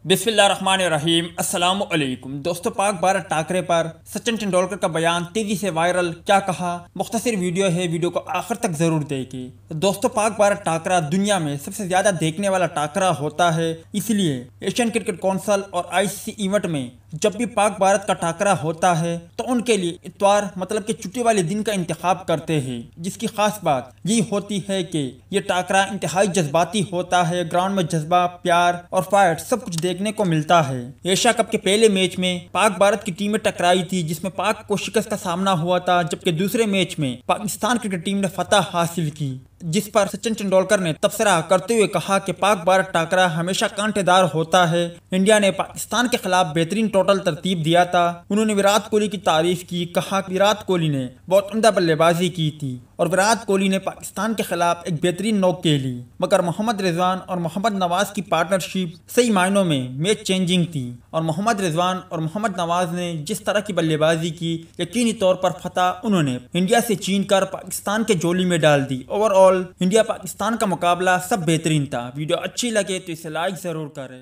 बिस्मिल्लाहिर्रहमानिर्रहीम अस्सलामु अलैकुम दोस्तों, पाक भारत टाकरे पर सचिन तेंदुलकर का बयान तेजी से वायरल। क्या कहा? मुख्तसर वीडियो है, वीडियो को आखिर तक जरूर देखिए। दोस्तों, पाक भारत टाकरा दुनिया में सबसे ज्यादा देखने वाला टाकरा होता है, इसलिए एशियन क्रिकेट काउंसिल और आईसीसी इवेंट में जब भी पाक भारत का टाकरा होता है तो उनके लिए इतवार मतलब कि छुट्टी वाले दिन का इंतखाब करते हैं, जिसकी खास बात यही होती है कि ये टाकरा इंतहाई जज्बाती होता है। ग्राउंड में जज्बा, प्यार और फाइट सब कुछ देखने को मिलता है। एशिया कप के पहले मैच में पाक भारत की टीमें टकराई थी, जिसमें पाक को शिकस्त का सामना हुआ था, जबकि दूसरे मैच में पाकिस्तान क्रिकेट टीम ने फतह हासिल की, जिस पर सचिन तेंदुलकर ने तबसरा करते हुए कहा कि पाक भारत टाकरा हमेशा कांटेदार होता है। इंडिया ने पाकिस्तान के खिलाफ बेहतरीन टोटल तरतीब दिया था। उन्होंने विराट कोहली की तारीफ की, कहा कि विराट कोहली ने बहुत उम्दा बल्लेबाजी की थी और विराट कोहली ने पाकिस्तान के खिलाफ एक बेहतरीन नॉक खेली, मगर मोहम्मद रिजवान और मोहम्मद नवाज की पार्टनरशिप सही मायनों में मैच चेंजिंग थी और मोहम्मद रिजवान और मोहम्मद नवाज ने जिस तरह की बल्लेबाजी की, यकीनी तौर पर फतह उन्होंने इंडिया से छीन कर पाकिस्तान के झोली में डाल दी। ओवरऑल इंडिया पाकिस्तान का मुकाबला सब बेहतरीन था। वीडियो अच्छी लगे तो इसे लाइक जरूर करें।